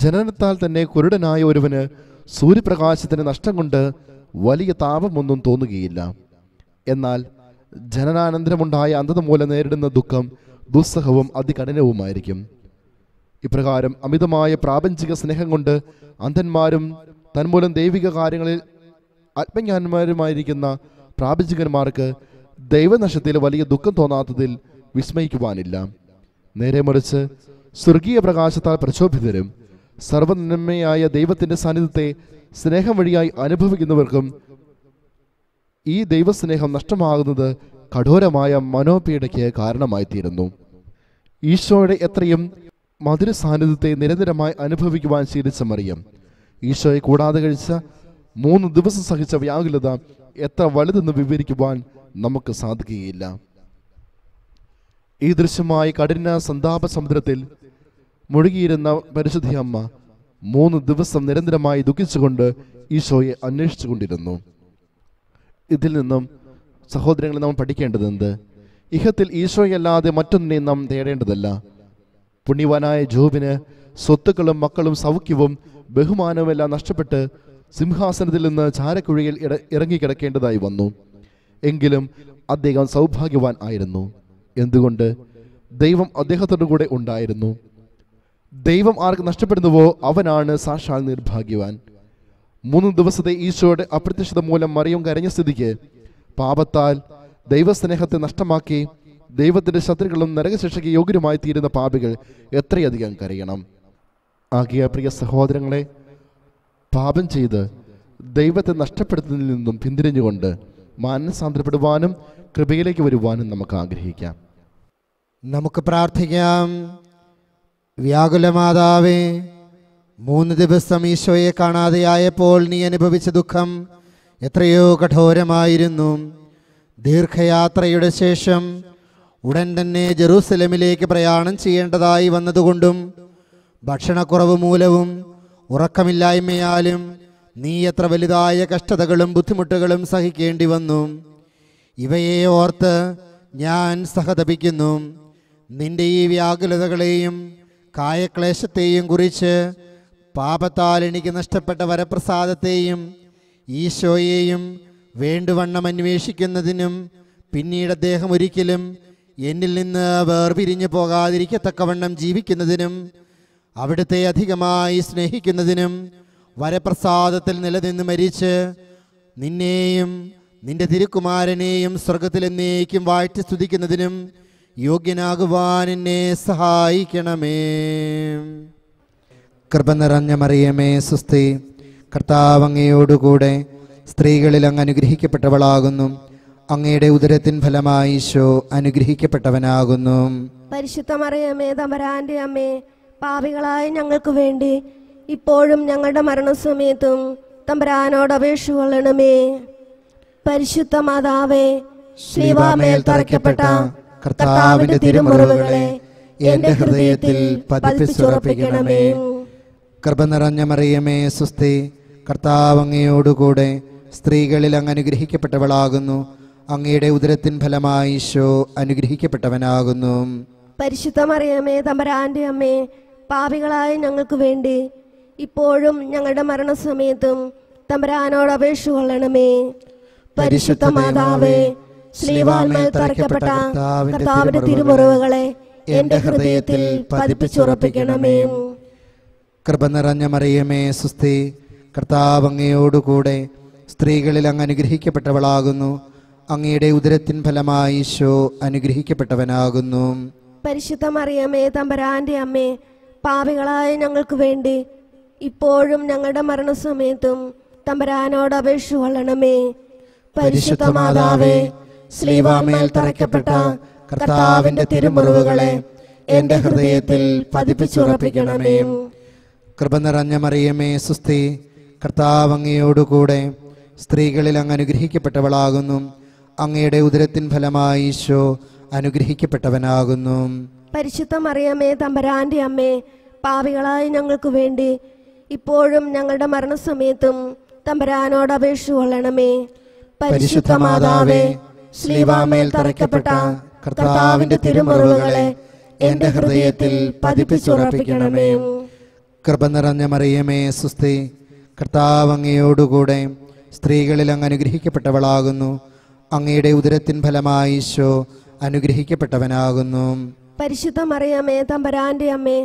ജനനത്താൽ തന്നെ കുരുടനായ ഒരുവന് സൂര്യപ്രകാശത്തിന് നഷ്ടം കൊണ്ട് വലിയ താപമൊന്നും തോന്നുകയില്ല. എന്നാൽ ജനനാനന്തരമുണ്ടായ അന്ധത മൂലം നേരിടുന്ന ദുഃഖം ദുസ്സഹവും അതികഠിനവുമായിരിക്കും. ഇപ്രകാരം അമിതമായ പ്രാപഞ്ചിക സ്നേഹം കൊണ്ട് അന്ധന്മാരും തന്മൂലം ദൈവിക കാര്യങ്ങളിൽ ആത്മജ്ഞാനന്മാരുമായിരിക്കുന്ന പ്രാപഞ്ചികന്മാർക്ക് ദൈവനഷ്ടത്തിൽ വലിയ ദുഃഖം തോന്നാത്തതിൽ വിസ്മയിക്കുവാനില്ല. നേരെ മറിച്ച് സ്വർഗീയ പ്രകാശത്താൽ പ്രക്ഷോഭിതരും സർവനന്മയായ ദൈവത്തിന്റെ സാന്നിധ്യത്തെ സ്നേഹം വഴിയായി അനുഭവിക്കുന്നവർക്കും ഈ ദൈവസ്നേഹം നഷ്ടമാകുന്നത് കഠോരമായ മനോപീഡയ്ക്ക് കാരണമായി തീരുന്നു. ഈശോയുടെ എത്രയും മധുര സാന്നിധ്യത്തെ നിരന്തരമായി അനുഭവിക്കുവാൻ ശീലിച്ച മറിയം ഈശോയെ കൂടാതെ കഴിച്ച 3 ദിവസം സഹിച്ച വ്യാകുലത എത്ര വലുതെന്ന് വിവരിക്കുവാൻ നമുക്ക് സാധിക്കുകയില്ല. ഈ ദൃശ്യമായ കഠിന സന്താപ സമുദ്രത്തിൽ മുഴുകിയിരുന്ന പരിശുദ്ധ അമ്മ 3 ദിവസം നിരന്തരമായി ദുഃഖിച്ചുകൊണ്ട് ഈശോയെ അന്വേഷിച്ചു കൊണ്ടിരുന്നു. ഇതിൽ നിന്നും സഹോദരങ്ങളെ നാം പഠിക്കേണ്ടതെന്ത്? ഇഹത്തിൽ ഈശോയല്ലാതെ മറ്റൊന്നിനെയും നാം തേടേണ്ടതല്ല. പുണ്യവാനായ ജോബിന് സ്വത്തുക്കളും മക്കളും സൗഖ്യവും ബഹുമാനവുമെല്ലാം നഷ്ടപ്പെട്ട് സിംഹാസനത്തിൽ നിന്ന് ചാരക്കുഴിയിൽ ഇറങ്ങിക്കിടക്കേണ്ടതായി വന്നു. എങ്കിലും അദ്ദേഹം സൗഭാഗ്യവാൻ ആയിരുന്നു. എന്തുകൊണ്ട്? ദൈവം അദ്ദേഹത്തോടു കൂടെ ഉണ്ടായിരുന്നു. ദൈവം ആർക്ക് നഷ്ടപ്പെടുന്നുവോ അവനാണ് സാക്ഷാൽ നിർഭാഗ്യവാൻ. 3 ദിവസത്തെ ഈശോയുടെ അപ്രത്യക്ഷത മൂലം മറിയം കരഞ്ഞ സ്ഥിതിക്ക് പാപത്താൽ ദൈവസ്നേഹത്തെ നഷ്ടമാക്കി ദൈവത്തിന്റെ ശത്രുക്കളും നരകശിക്ഷയ്ക്ക് യോഗ്യരുമായി തീരുന്ന പാപികൾ എത്രയധികം കരയണം. ആകിയ പ്രിയ സഹോദരങ്ങളെ, പാപം ചെയ്ത് ദൈവത്തെ നഷ്ടപ്പെടുത്തുന്നതിൽ നിന്നും പിന്തിരിഞ്ഞുകൊണ്ട് മാനസാന്തരപ്പെടുവാനും കൃപയിലേക്ക് വരുവാനും നമുക്ക് ആഗ്രഹിക്കാം. നമുക്ക് പ്രാർത്ഥിക്കാം. വ്യാകുലമാതാവേ, 3 ദിവസം ഈശോയെ കാണാതെയായപ്പോൾ നീ അനുഭവിച്ച ദുഃഖം എത്രയോ കഠോരമായിരുന്നു. ദീർഘയാത്രയുടെ ശേഷം ഉടൻ തന്നെ ജെറൂസലമിലേക്ക് പ്രയാണം ചെയ്യേണ്ടതായി വന്നതുകൊണ്ടും ഭക്ഷണക്കുറവ് മൂലവും ഉറക്കമില്ലായ്മയാലും നീ എത്ര വലുതായ കഷ്ടതകളും ബുദ്ധിമുട്ടുകളും സഹിക്കേണ്ടി വന്നു. ഇവയെ ഓർത്ത് ഞാൻ സഹതപിക്കുന്നു. നിന്റെ ഈ വ്യാകുലതകളെയും കായക്ലേശത്തെയും കുറിച്ച് പാപത്താൽ എനിക്ക് നഷ്ടപ്പെട്ട വരപ്രസാദത്തെയും ഈശോയെയും വേണ്ടുവണ്ണം അന്വേഷിക്കുന്നതിനും പിന്നീട് അദ്ദേഹം ഒരിക്കലും എന്നിൽ നിന്ന് വേർപിരിഞ്ഞു പോകാതിരിക്കത്തക്കവണ്ണം ജീവിക്കുന്നതിനും അവിടുത്തെ അധികമായി സ്നേഹിക്കുന്നതിനും വരപ്രസാദത്തിൽ നിലനിന്ന് മരിച്ച് നിന്നെയും നിന്റെ തിരുക്കുമാരനെയും സ്വർഗത്തിൽ എന്നേക്കും വാഴ്ത്തി സ്തുതിക്കുന്നതിനും യോഗ്യനാകുവാൻ എന്നെ സഹായിക്കണമേ. കൃപ നിറഞ്ഞ മറിയമേ, സുസ്തി, കർത്താവ് അങ്ങയോടുകൂടെ സ്ത്രീകളിൽ അങ്ങ് അനുഗ്രഹിക്കപ്പെട്ടവളാകുന്നു. അങ്ങയുടെ ഉദരത്തിൻ ഫലമായി ഈശോ അനുഗ്രഹിക്കപ്പെട്ടവനാകുന്നു. പരിശുദ്ധ മറിയമേ, തമ്പുരാന്റെ അമ്മേ, പാപികളായ ഞങ്ങൾക്ക് വേണ്ടി ഇപ്പോഴും ഞങ്ങളുടെ മരണസമയത്തും തമ്പുരാനോട് അപേക്ഷ കൊള്ളണമേ. പരിശുദ്ധ മാതാവേ, ശ്രീവാമേൽ തറയ്ക്കപ്പെട്ട കർത്താവിന്റെ തിരുമുറിവുകളെ എന്റെ ഹൃദയത്തിൽ പതിപ്പിച്ചുറപ്പിക്കണമേ. കൃപ നിറഞ്ഞ മറിയമേ, സുസ്തി, കർത്താവ് അങ്ങയോടുകൂടെ സ്ത്രീകളിൽ അങ്ങ് അനുഗ്രഹിക്കപ്പെട്ടവളാകുന്നു. അങ്ങയുടെ ഉദരത്തിൻ ഫലമായി ഈശോ അനുഗ്രഹിക്കപ്പെട്ടവനാകുന്നു. പരിശുദ്ധ മറിയമേ, തമ്പുരാന്റെ അമ്മേ, പാപികളായ ഞങ്ങൾക്ക് വേണ്ടി ഇപ്പോഴും ഞങ്ങളുടെ മരണസമയത്തും തമ്പുരാനോട് അപേക്ഷ കൊള്ളണമേ. പരിശുദ്ധ മാതാവേ, ശ്രീവാമേൽ തറയ്ക്കപ്പെട്ട കർത്താവിന്റെ തിരുമുറിവുകളെ എന്റെ ഹൃദയത്തിൽ പതിപ്പിച്ചുറപ്പിക്കണമേ. കൃപ നിറഞ്ഞ മറിയമേ, സുസ്തി, കർത്താവ് അങ്ങയോടുകൂടെ സ്ത്രീകളിൽ അങ്ങ് അനുഗ്രഹിക്കപ്പെട്ടവളാകുന്നു. അങ്ങയുടെ ഉദരത്തിൻ ഫലമായി ഈശോ അനുഗ്രഹിക്കപ്പെട്ടവനാകുന്നു. പരിശുദ്ധ മറിയമേ, തമ്പുരാന്റെ അമ്മേ, പാപികളായ ഞങ്ങൾക്ക് വേണ്ടി ഇപ്പോഴും ഞങ്ങളുടെ മരണസമയത്തും തമ്പുരാനോട് അപേക്ഷ കൊള്ളണമേ. പരിശുദ്ധ മാതാവേ, ശ്രീവാമേൽ തറയ്ക്കപ്പെട്ട കർത്താവിന്റെ തിരുമുറിവുകളെ എന്റെ ഹൃദയത്തിൽ പതിപ്പിച്ചുറപ്പിക്കണമേ. കൃപ നിറഞ്ഞ മറിയമേ, സുസ്തി, കർത്താവ് അങ്ങയോടുകൂടെ സ്ത്രീകളിൽ അങ്ങ് അനുഗ്രഹിക്കപ്പെട്ടവളാകുന്നു. അങ്ങയുടെ ഉദരത്തിൻ ഫലമായി ഈശോ അനുഗ്രഹിക്കപ്പെട്ടവനാകുന്നു. പരിശുദ്ധ മറിയമേ, തമ്പുരാന്റെ അമ്മേ, പാപികളായ ഞങ്ങൾക്ക് വേണ്ടി ഇപ്പോഴും ഞങ്ങളുടെ മരണസമയത്തും തമ്പുരാനോട് അപേക്ഷ കൊള്ളണമേ. പരിശുദ്ധ മാതാവേ, ശ്രീവാമേൽ തറയ്ക്കപ്പെട്ട കർത്താവിന്റെ തിരുമുറിവുകളെ എന്റെ ഹൃദയത്തിൽ പതിപ്പിച്ചുറപ്പിക്കണമേ. കൃപ നിറഞ്ഞ മറിയമേ, സുസ്തി, കർത്താവ് അങ്ങയോടുകൂടെ സ്ത്രീകളിൽ അങ്ങ് അനുഗ്രഹിക്കപ്പെട്ടവളാകുന്നു. അങ്ങയുടെ ഉദരത്തിൻ ഫലമായി ഈശോ അനുഗ്രഹിക്കപ്പെട്ടവനാകുന്നു. പരിശുദ്ധ മറിയമേ, തമ്പുരാന്റെ അമ്മേ,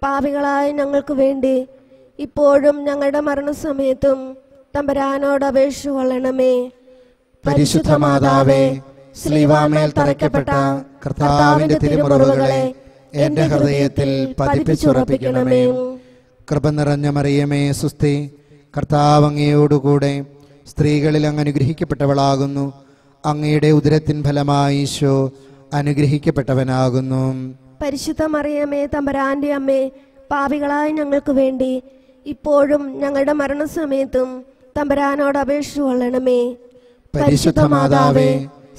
പാപികളായ ഞങ്ങൾക്ക് വേണ്ടി ഇപ്പോഴും ഞങ്ങളുടെ മരണസമയത്തും തമ്പുരാനോട് അപേക്ഷ കൊള്ളണമേ. പരിശുദ്ധ മാതാവേ, ശ്ലീവാമേൽ തറയ്ക്കപ്പെട്ട കർത്താവിന്റെ തിരുമുറിവുകളെ എന്റെ ഹൃദയത്തിൽ പതിപ്പിച്ചുറപ്പിക്കണമേ. കൃപ നിറഞ്ഞ മറിയമേ സുസ്തി, കർത്താവ് അങ്ങയോടുകൂടെ സ്ത്രീകളിൽ അങ്ങ് അനുഗ്രഹിക്കപ്പെട്ടവളാകുന്നു. അങ്ങയുടെ ഉദരത്തിൻ ഫലമായി ഈശോ അനുഗ്രഹിക്കപ്പെട്ടവനാകുന്നു. പരിശുദ്ധ മറിയമേ തമ്പുരാന്റെ അമ്മേ, പാപികളായ ഞങ്ങൾക്ക് വേണ്ടി ഇപ്പോഴും ഞങ്ങളുടെ മരണസമയത്തും തമ്പുരാനോട് അപേക്ഷ കൊള്ളണമേ. പരിശുദ്ധ മാതാവേ,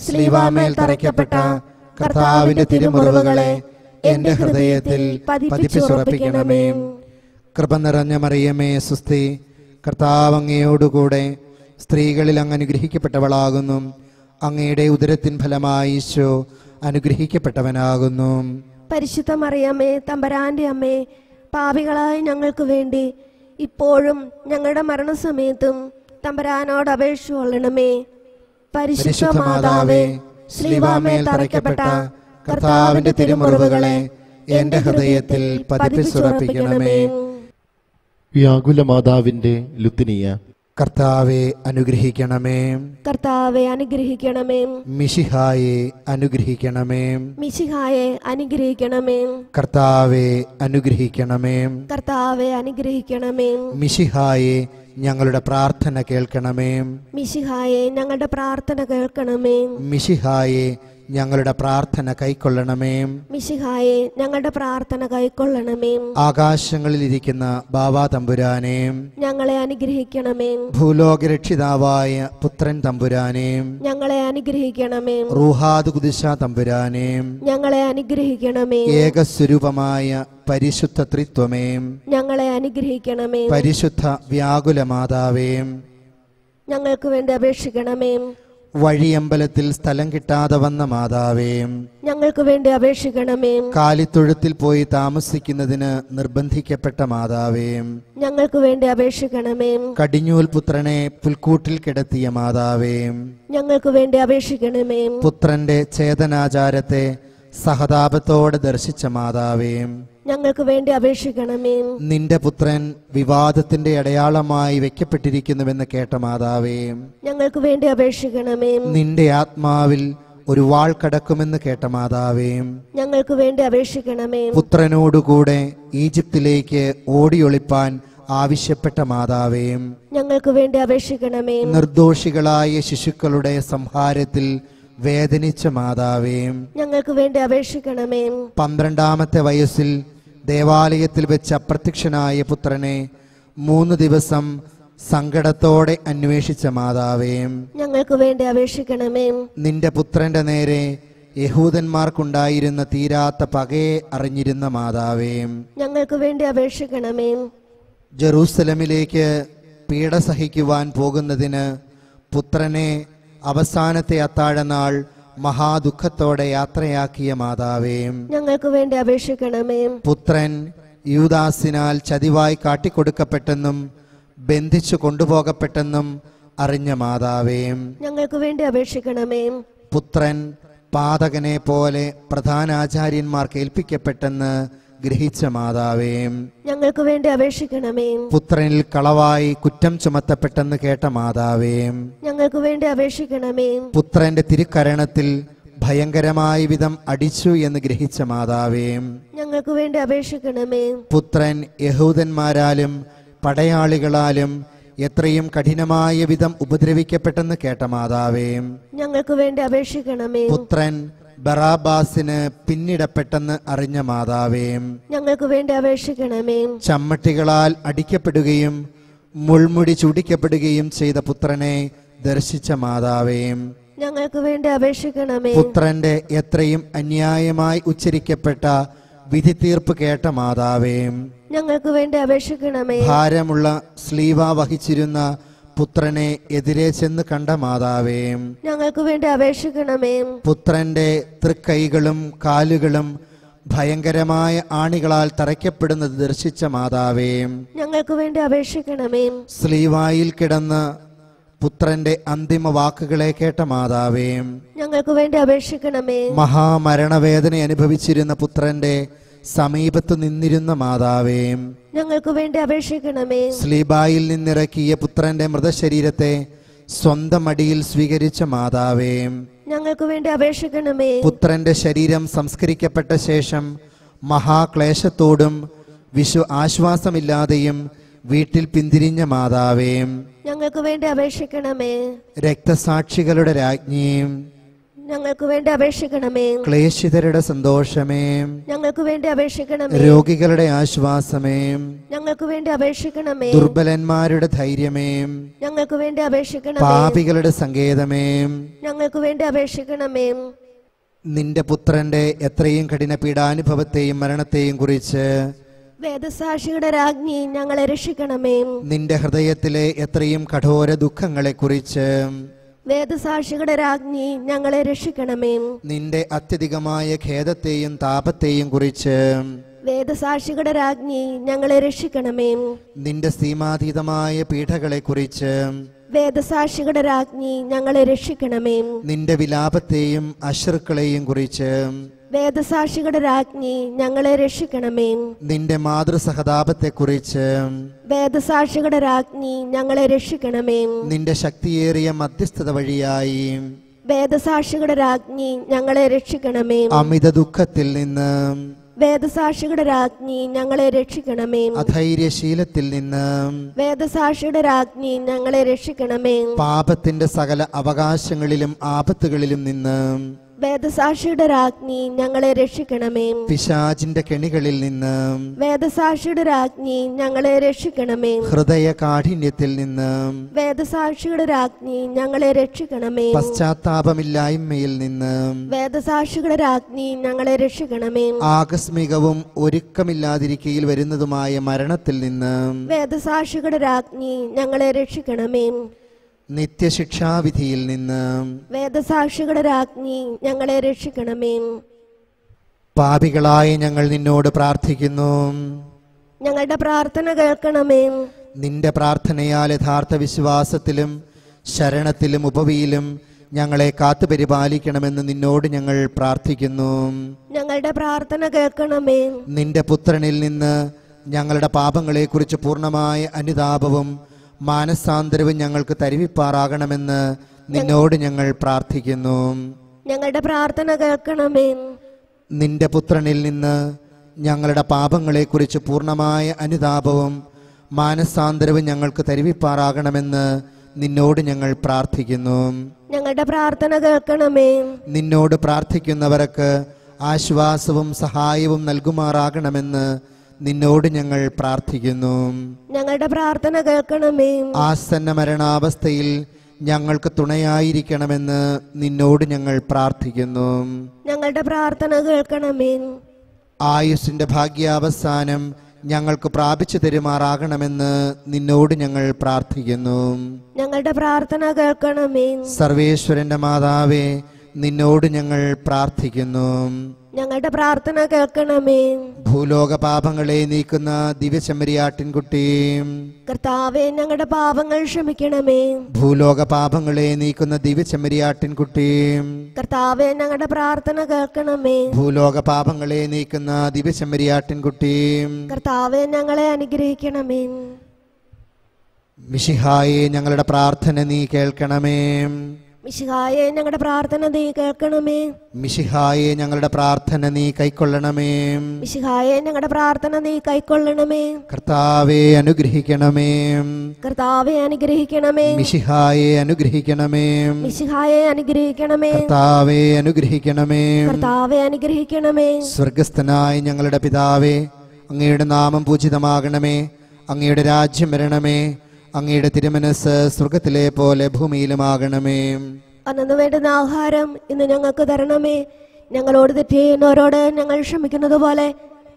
ശ്ലീവാമേൽ തറയ്ക്കപ്പെട്ട കർത്താവിന്റെ തിരുമുറിവുകളെ എന്റെ ഹൃദയത്തിൽ പതിപ്പിച്ചുറപ്പിക്കണമേ. കൃപ നിറഞ്ഞ മറിയമേ സുസ്തി, കർത്താവ് അങ്ങയോടുകൂടെ സ്ത്രീകളിൽ അങ്ങ് അനുഗ്രഹിക്കപ്പെട്ടവളാകുന്നു. അങ്ങയുടെ ഉദരത്തിൻ ഫലമായി ഈശോ അനുഗ്രഹിക്കപ്പെട്ടവനാകുന്നു. പരിശുദ്ധ മറിയമേ തമ്പുരാന്റെ അമ്മേ, പാപികളായ ഞങ്ങൾക്ക് വേണ്ടി ഇപ്പോഴും ഞങ്ങളുടെ മരണസമയത്തും തമ്പുരാനോട് അപേക്ഷ കൊള്ളണമേ. പരിശുദ്ധ മാതാവേ, ശ്ലീവാമേൽ തറയ്ക്കപ്പെട്ട കർത്താവിന്റെ തിരുമുറിവുകളെ എന്റെ ഹൃദയത്തിൽ പതിപ്പിച്ചുറപ്പിക്കണമേ. വ്യാകുല മാതാവിന്റെ ലുത്തിനിയ. കർത്താവെ അനുഗ്രഹിക്കണമേ. കർത്താവെ അനുഗ്രഹിക്കണമേ. മിശിഹായെ അനുഗ്രഹിക്കണമേ. മിശിഹായെ അനുഗ്രഹിക്കണമേ. കർത്താവെ അനുഗ്രഹിക്കണമേ. കർത്താവെ അനുഗ്രഹിക്കണമേ. മിശിഹായെ ഞങ്ങളുടെ പ്രാർത്ഥന കേൾക്കണമേ. മിശിഹായെ ഞങ്ങളുടെ പ്രാർത്ഥന കേൾക്കണമേ. മിശിഹായെ ഞങ്ങളുടെ പ്രാർത്ഥന കൈക്കൊള്ളണമേ. മിശിഹായെ ഞങ്ങളുടെ പ്രാർത്ഥന കൈക്കൊള്ളണമേ. ആകാശങ്ങളിലിരിക്കുന്ന ബാവാ തമ്പുരാനെ, ഞങ്ങളെ അനുഗ്രഹിക്കണമേ. ഭൂലോകരക്ഷിതാവായ പുത്രൻ തമ്പുരാനെ, ഞങ്ങളെ അനുഗ്രഹിക്കണമേ. റൂഹാദ് കുദിശ തമ്പുരാനെ, ഞങ്ങളെ അനുഗ്രഹിക്കണമേ. ഏകസ്വരൂപമായ പരിശുദ്ധ ത്രിത്വമേ, ഞങ്ങളെ അനുഗ്രഹിക്കണമേ. പരിശുദ്ധ വ്യാകുല മാതാവേ, ഞങ്ങൾക്ക് വേണ്ടി അപേക്ഷിക്കണമേ. വഴിയമ്പലത്തിൽ സ്ഥലം കിട്ടാതെ വന്ന മാതാവേ, ഞങ്ങൾക്ക് വേണ്ടി അപേക്ഷിക്കണമേ. കാലിത്തൊഴുത്തിൽ പോയി താമസിക്കുന്നതിന് നിർബന്ധിക്കപ്പെട്ട മാതാവേ, ഞങ്ങൾക്ക് വേണ്ടി അപേക്ഷിക്കണമേ. കടിഞ്ഞൂൽ പുത്രനെ പുൽക്കൂട്ടിൽ കിടത്തിയ മാതാവേ, ഞങ്ങൾക്ക് വേണ്ടി അപേക്ഷിക്കണമേ. പുത്രന്റെ ചേതനാചാരത്തെ സഹതാപത്തോടെ ദർശിച്ച മാതാവേ, ഞങ്ങൾക്ക് വേണ്ടി അപേക്ഷിക്കണമേ. നിന്റെ പുത്രൻ വിവാദത്തിന്റെ അടയാളമായി വെക്കപ്പെട്ടിരിക്കുന്നുവെന്ന് കേട്ട മാതാവേ, ഞങ്ങൾക്ക് വേണ്ടി അപേക്ഷിക്കണമേ. നിന്റെ ആത്മാവിൽ ഒരു വാൾ കടക്കുമെന്ന് കേട്ട മാതാവേ, ഞങ്ങൾക്ക് വേണ്ടി അപേക്ഷിക്കണമേ. പുത്രനോടുകൂടെ ഈജിപ്തിലേക്ക് ഓടിയൊളിപ്പാൻ ആവശ്യപ്പെട്ട മാതാവേ, ഞങ്ങൾക്ക് വേണ്ടി അപേക്ഷിക്കണമേ. നിർദോഷികളായ ശിശുക്കളുടെ സംഹാരത്തിൽ വേദനിച്ച മാതാവേ, ഞങ്ങൾക്ക് വേണ്ടി അപേക്ഷിക്കണമേ. 12ാമത്തെ വയസ്സിൽ ദേവാലയത്തിൽ വെച്ച് അപ്രത്യക്ഷനായ പുത്രനെ 3 ദിവസം സങ്കടത്തോടെ അന്വേഷിച്ച മാതാവേ, ഞങ്ങൾക്ക് വേണ്ടി അപേക്ഷിക്കണമേ. നിന്റെ പുത്രന്റെ നേരെ യഹൂദന്മാർക്കുണ്ടായിരുന്ന തീരാത്ത പകയെ അറിഞ്ഞിരുന്ന മാതാവേ, ഞങ്ങൾക്ക് വേണ്ടി അപേക്ഷിക്കണമേ. ജെറൂസലമിലേക്ക് പീഡ സഹിക്കുവാൻ പോകുന്നതിന് പുത്രനെ അവസാനത്തെ അത്താഴനാൾ മഹാദുഃഖത്തോടെ യാത്രയാക്കിയ മാതാവേ, ഞങ്ങൾക്ക് വേണ്ടി അപേക്ഷിക്കണമേ. പുത്രൻ യൂദാസിനാൽ ചതിവായി കാട്ടിക്കൊടുക്കപ്പെട്ടെന്നും ബന്ധിച്ചു കൊണ്ടുപോകപ്പെട്ടെന്നും അറിഞ്ഞ മാതാവേ, ഞങ്ങൾക്ക് വേണ്ടി അപേക്ഷിക്കണമേ. പുത്രൻ പാതകനെ പോലെ പ്രധാനാചാര്യന്മാർക്ക് ഏൽപ്പിക്കപ്പെട്ടെന്ന് ഗ്രഹിച്ച മാതാവേ, ഞങ്ങൾക്ക് വേണ്ടി അപേക്ഷിക്കണമേ. പുത്രനിൽ കളവായി കുറ്റം ചുമത്തപ്പെട്ടെന്ന് കേട്ട മാതാവേ, ഞങ്ങൾക്ക് വേണ്ടി അപേക്ഷിക്കണമേ. പുത്രന്റെ തിരുക്കരണത്തിൽ ഭയങ്കരമായ വിധം അടിച്ചു എന്ന് ഗ്രഹിച്ച മാതാവേ, ഞങ്ങൾക്ക് വേണ്ടി അപേക്ഷിക്കണമേ. പുത്രൻ യഹൂദന്മാരാലും പടയാളികളാലും എത്രയും കഠിനമായ വിധം ഉപദ്രവിക്കപ്പെട്ടെന്ന് കേട്ട മാതാവേ, ഞങ്ങൾക്ക് വേണ്ടി അപേക്ഷിക്കണമേ. പുത്രൻ ബറാബാസിന് പിന്നിടപ്പെട്ടെന്ന് അറിഞ്ഞ മാതാവേ, ഞങ്ങൾക്ക് വേണ്ടി അപേക്ഷിക്കണമേ. ചമ്മട്ടികളാൽ അടിക്കപ്പെടുകയും മുൾമുടി ചൂടിക്കപ്പെടുകയും ചെയ്ത പുത്രനെ ദർശിച്ച മാതാവേ, ഞങ്ങൾക്ക് വേണ്ടി അപേക്ഷിക്കണമേ. പുത്രന്റെ എത്രയും അന്യായമായി ഉച്ചരിക്കപ്പെട്ട വിധി തീർപ്പ് കേട്ട മാതാവേ, ഞങ്ങൾക്ക് വേണ്ടി അപേക്ഷിക്കണമേ. ഭാരമുള്ള സ്ലീവ വഹിച്ചിരുന്ന പുത്രനെ എതിരെ ചെന്ന് കണ്ട മാതാവേ, ഞങ്ങൾക്ക് വേണ്ടി അപേക്ഷിക്കണമേ. പുത്രന്റെ തൃക്കൈകളും കാലുകളും ഭയങ്കരമായ ആണികളാൽ തറയ്ക്കപ്പെടുന്നത് ദർശിച്ച മാതാവേ, ഞങ്ങൾക്ക് വേണ്ടി അപേക്ഷിക്കണമേ. സ്ലീവായിൽ കിടന്ന് പുത്രന്റെ അന്തിമ വാക്കുകളെ കേട്ട മാതാവേ, ഞങ്ങൾക്ക് വേണ്ടി അപേക്ഷിക്കണമേ. മഹാമരണവേദന അനുഭവിച്ചിരുന്ന പുത്രന്റെ സമീപത്തു നിന്നിരുന്ന മാതാവേ, ഞങ്ങൾക്ക് വേണ്ടി അപേക്ഷിക്കണമേ. സ്ലീബായിൽ നിന്നിറക്കിയ പുത്രന്റെ മൃതശരീരത്തെ സ്വന്തം മടിയിൽ സ്വീകരിച്ച മാതാവേ, ഞങ്ങൾക്ക് വേണ്ടി അപേക്ഷിക്കണമേ. പുത്രന്റെ ശരീരം സംസ്കരിക്കപ്പെട്ട ശേഷം മഹാക്ലേശത്തോടും ആശ്വാസമില്ലാതെയും വീട്ടിൽ പിന്തിരിഞ്ഞ മാതാവേ, ഞങ്ങൾക്ക് വേണ്ടി അപേക്ഷിക്കണമേ. രക്തസാക്ഷികളുടെ രാജ്ഞിയും ഞങ്ങൾക്ക് വേണ്ടി അപേക്ഷിക്കണമേ. ക്ലേശിതരുടെ സന്തോഷമേ, ഞങ്ങൾക്ക് വേണ്ടി അപേക്ഷിക്കണമേ. രോഗികളുടെ ആശ്വാസമേ, ഞങ്ങൾക്ക് വേണ്ടി അപേക്ഷിക്കണമേ. ദുർബലന്മാരുടെ ധൈര്യമേ, ഞങ്ങൾക്ക് വേണ്ടി അപേക്ഷിക്കണമേ. പാപികളുടെ സങ്കേതമേ, ഞങ്ങൾക്ക് വേണ്ടി അപേക്ഷിക്കണമേ. നിന്റെ പുത്രന്റെ എത്രയും കഠിന പീഡാനുഭവത്തെയും മരണത്തെയും കുറിച്ച് വേദസാക്ഷിയുടെ രാജ്ഞി ഞങ്ങളെ രക്ഷിക്കണമേ. നിന്റെ ഹൃദയത്തിലെ എത്രയും കഠോര ദുഃഖങ്ങളെ കുറിച്ച് വേദസാക്ഷിയുടെ രാജ്ഞി ഞങ്ങളെ രക്ഷിക്കണമേ. നിന്റെ അത്യധികമായ ഖേദത്തെയും താപത്തെയും കുറിച്ച് വേദസാക്ഷിയുടെ രാജ്ഞി ഞങ്ങളെ രക്ഷിക്കണമേ. നിന്റെ സീമാതീതമായ പീഡകളെ കുറിച്ച് വേദസാക്ഷിയുടെ രാജ്ഞി ഞങ്ങളെ രക്ഷിക്കണമേ. നിന്റെ വിലാപത്തെയും അശ്രുക്കളെയും കുറിച്ച് വേദസാക്ഷിയുടെ രാജ്ഞി ഞങ്ങളെ രക്ഷിക്കണമേ. നിന്റെ മാതൃസഹതാപത്തെക്കുറിച്ച് വേദസാക്ഷിയുടെ രാജ്ഞി ഞങ്ങളെ രക്ഷിക്കണമേ. നിന്റെ ശക്തിയേറിയ മധ്യസ്ഥത വഴിയായി വേദസാക്ഷിയുടെ രാജ്ഞി ഞങ്ങളെ രക്ഷിക്കണമേ. അമിത ദുഃഖത്തിൽ നിന്ന് വേദസാക്ഷിയുടെ രാജ്ഞി ഞങ്ങളെ രക്ഷിക്കണമേ. അധൈര്യശീലത്തിൽ നിന്ന് വേദസാക്ഷിയുടെ രാജ്ഞി ഞങ്ങളെ രക്ഷിക്കണമേ. പാപത്തിന്റെ സകല അവകാശങ്ങളിലും ആപത്തുകളിലും നിന്ന് വേദസാക്ഷിയുടെ രാജ്ഞി ഞങ്ങളെ രക്ഷിക്കണമേ. പിശാചിന്റെ കെണികളിൽ നിന്ന് വേദസാക്ഷിയുടെ രാജ്ഞി ഞങ്ങളെ രക്ഷിക്കണമേ. ഹൃദയ കാഠിന്യത്തിൽ നിന്ന് വേദസാക്ഷിയുടെ രാജ്ഞി ഞങ്ങളെ രക്ഷിക്കണമേ. പശ്ചാത്താപമില്ലായ്മയിൽ നിന്ന് വേദസാക്ഷിയുടെ രാജ്ഞി ഞങ്ങളെ രക്ഷിക്കണമേ. ആകസ്മികവും ഒരുക്കമില്ലാതിരിക്കയിൽ വരുന്നതുമായ മരണത്തിൽ നിന്ന് വേദസാക്ഷിയുടെ രാജ്ഞി ഞങ്ങളെ രക്ഷിക്കണമേ. നിത്യശിക്ഷാവിധിയിൽ നിന്ന് വേദസാക്ഷിയുടെ രാജ്ഞി ഞങ്ങളെ രക്ഷിക്കണമേ. പാപികളായ ഞങ്ങൾ നിന്നോട് പ്രാർത്ഥിക്കുന്നു. ഞങ്ങളുടെ പ്രാർത്ഥന കേൾക്കണമേ. നിന്റെ പ്രാർത്ഥനയാൽ യഥാർത്ഥ വിശ്വാസത്തിലും ശരണത്തിലും ഉപവിയിലും ഞങ്ങളെ കാത്തുപരിപാലിക്കണമെന്ന് നിന്നോട് ഞങ്ങൾ പ്രാർത്ഥിക്കുന്നു. ഞങ്ങളുടെ പ്രാർത്ഥന കേൾക്കണമേ. നിന്റെ പുത്രനിൽ നിന്ന് ഞങ്ങളുടെ പാപങ്ങളെക്കുറിച്ച് പൂർണ്ണമായ അനുതാപവും മാനസാന്തരവും ഞങ്ങൾക്ക് തരുവിപ്പാറാകണമെന്ന് നിന്നോട് ഞങ്ങൾ പ്രാർത്ഥിക്കുന്നു. ഞങ്ങളുടെ പ്രാർത്ഥന കേൾക്കണമേ. നിന്റെ പുത്രനിൽ നിന്ന് ഞങ്ങളുടെ പാപങ്ങളെക്കുറിച്ച് പൂർണ്ണമായ അനുതാപവും മാനസാന്തരവും ഞങ്ങൾക്ക് തരുവിപ്പാറാകണമെന്ന് നിന്നോട് ഞങ്ങൾ പ്രാർത്ഥിക്കുന്നു. ഞങ്ങളുടെ പ്രാർത്ഥന കേൾക്കണമേ. നിന്നോട് പ്രാർത്ഥിക്കുന്നവർക്ക് ആശ്വാസവും സഹായവും നൽകുമാറാകണമെന്ന് നിന്നോട് ഞങ്ങൾ പ്രാർത്ഥിക്കുന്നു. ഞങ്ങളുടെ പ്രാർത്ഥന കേൾക്കണമേ. ആസന്ന മരണാവസ്ഥയിൽ ഞങ്ങൾക്ക് തുണയായിരിക്കണമെന്ന് നിന്നോട് ഞങ്ങൾ പ്രാർത്ഥിക്കുന്നു. ഞങ്ങളുടെ പ്രാർത്ഥന കേൾക്കണമേ. ആയുസ്സിന്റെ ഭാഗ്യാവസാനം ഞങ്ങൾക്ക് പ്രാപിച്ചു തരുമാറാകണമെന്ന് നിന്നോട് ഞങ്ങൾ പ്രാർത്ഥിക്കുന്നു. ഞങ്ങളുടെ പ്രാർത്ഥന കേൾക്കണമേ. സർവേശ്വരന്റെ മാതാവേ, നിന്നോട് ഞങ്ങൾ പ്രാർത്ഥിക്കുന്നു. ഞങ്ങളുടെ പ്രാർത്ഥന കേൾക്കണമേ. ഭൂലോക പാപങ്ങളെ നീക്കുന്ന ദിവ്യചെമ്മരിയാട്ടിൻകുട്ടി, കർത്താവേ ഞങ്ങളുടെ പാപങ്ങൾ ക്ഷമിക്കണമേ. ഭൂലോക പാപങ്ങളെ നീക്കുന്ന ദിവ്യചെമ്മരിയാട്ടിൻകുട്ടി, കർത്താവേ ഞങ്ങളുടെ പ്രാർത്ഥന കേൾക്കണമേ. ഭൂലോക പാപങ്ങളെ നീക്കുന്ന ദിവ്യചെമ്മരിയാട്ടിൻകുട്ടി, കർത്താവേ ഞങ്ങളെ അനുഗ്രഹിക്കണമേ. മിശിഹായെ ഞങ്ങളുടെ പ്രാർത്ഥന നീ കേൾക്കണമേ. മിശിഹായെ ഞങ്ങളുടെ പ്രാർത്ഥന നീ കേൾക്കണമേ. മിശിഹായെ ഞങ്ങളുടെ പ്രാർത്ഥന നീ കൈക്കൊള്ളണമേ. മിശിഹായെ ഞങ്ങളുടെ പ്രാർത്ഥന നീ കൈക്കൊള്ളണമേ. കർത്താവെ അനുഗ്രഹിക്കണമേ. കർത്താവെ അനുഗ്രഹിക്കണമേ. മിശിഹായെ അനുഗ്രഹിക്കണമേ. മിശിഹായെ അനുഗ്രഹിക്കണമേ. കർത്താവെ അനുഗ്രഹിക്കണമേ. കർത്താവെ അനുഗ്രഹിക്കണമേ. സ്വർഗസ്ഥനായ ഞങ്ങളുടെ പിതാവേ, അങ്ങയുടെ നാമം പൂജിതമാകണമേ. അങ്ങയുടെ രാജ്യം വരണമേ. അങ്ങയുടെ തിരുമനസ് സ്വർഗത്തിലെ പോലെ ഭൂമിയിലുമാകണമേ. അന്നു വേണ്ടുന്ന ആഹാരം ഇന്ന് ഞങ്ങൾക്ക് തരണമേ. ഞങ്ങളോട് തെറ്റ് ചെയ്യുന്നവരോട് ഞങ്ങൾ ക്ഷമിക്കുന്നത് പോലെ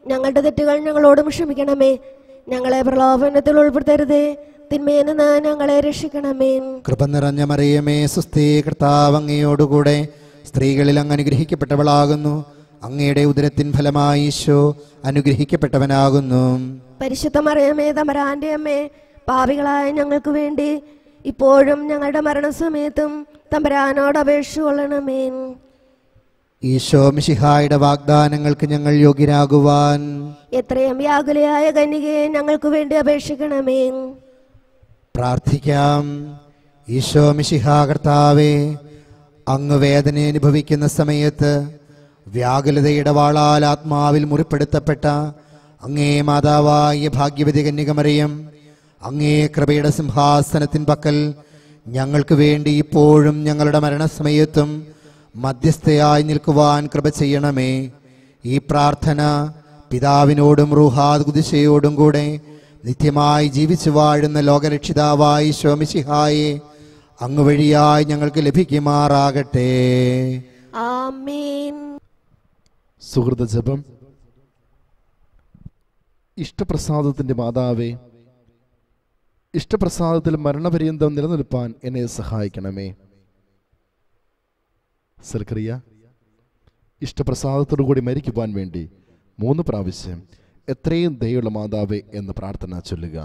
ഞങ്ങളുടെ തെറ്റുകൾ ഞങ്ങളോടും ക്ഷമിക്കണമേ. ഞങ്ങളെ പ്രലോഭനത്തിൽ ഉൾപ്പെടുത്തരുതേ, തിന്മയിൽ നിന്ന് ഞങ്ങളെ രക്ഷിക്കണമേ. കൃപ നിറഞ്ഞ മറിയമേ, സുസ്ഥി, കർത്താവ് അങ്ങയോടുകൂടെ സ്ത്രീകളിൽ അങ്ങ് അനുഗ്രഹിക്കപ്പെട്ടവളാകുന്നു. അങ്ങയുടെ ഉദരത്തിൻ ഫലമായി ഈശോ അനുഗ്രഹിക്കപ്പെട്ടവനാകുന്നു. പരിശുദ്ധ മറിയമേ, തമ്പുരാന്റെ അമ്മേ, പാപികളായ ഞങ്ങൾക്ക് വേണ്ടി ഇപ്പോഴും ഞങ്ങളുടെ മരണസമയത്തും തമ്പുരാനോട് അപേക്ഷ കൊള്ളണമേ. ഈശോ മിശിഹായുടെ വാഗ്ദാനങ്ങൾക്ക് ഞങ്ങൾ യോഗ്യരാകുവാൻ എത്രയും വ്യാകുലയായ കന്യകയെ ഞങ്ങൾക്ക് വേണ്ടി അപേക്ഷിക്കണമേ. പ്രാർത്ഥിക്കാം. ഈശോ മിശിഹാ കർത്താവേ, അങ്ങ് വേദന അനുഭവിക്കുന്ന സമയത്ത് വ്യാകുലതയുടെ വാളാൽ ആത്മാവിൽ മുറിപ്പെടുത്തപ്പെട്ട അങ്ങേ മാതാവായ ഭാഗ്യവതി കന്യകമറിയം അങ്ങേ കൃപയുടെ സിംഹാസനത്തിൻ പക്കൽ ഞങ്ങൾക്ക് വേണ്ടി ഇപ്പോഴും ഞങ്ങളുടെ മരണസമയത്തും മധ്യസ്ഥയായി നിൽക്കുവാൻ കൃപ ചെയ്യണമേ. ഈ പ്രാർത്ഥന പിതാവിനോടും റൂഹാദ് ഖുദ്സയോടും കൂടെ നിത്യമായി ജീവിച്ചു വാഴുന്ന ലോകരക്ഷിതാവായ ഈശോ മിശിഹായെ അങ്ങ് വഴിയായി ഞങ്ങൾക്ക് ലഭിക്കുമാറാകട്ടെ. ആമേൻ. സുഹൃത ജപം. ഇഷ്ടപ്രസാദത്തിന്റെ മാതാവേ, ഇഷ്ടപ്രസാദത്തിൽ മരണപര്യന്തം നിലനിൽപ്പാൻ എന്നെ സഹായിക്കണമേ. സൽക്രിയ. ഇഷ്ടപ്രസാദത്തോടു കൂടി മരിക്കുവാൻ വേണ്ടി 3 പ്രാവശ്യം എത്രയും ദയുള്ള മാതാവേ എന്ന് പ്രാർത്ഥന ചൊല്ലുക.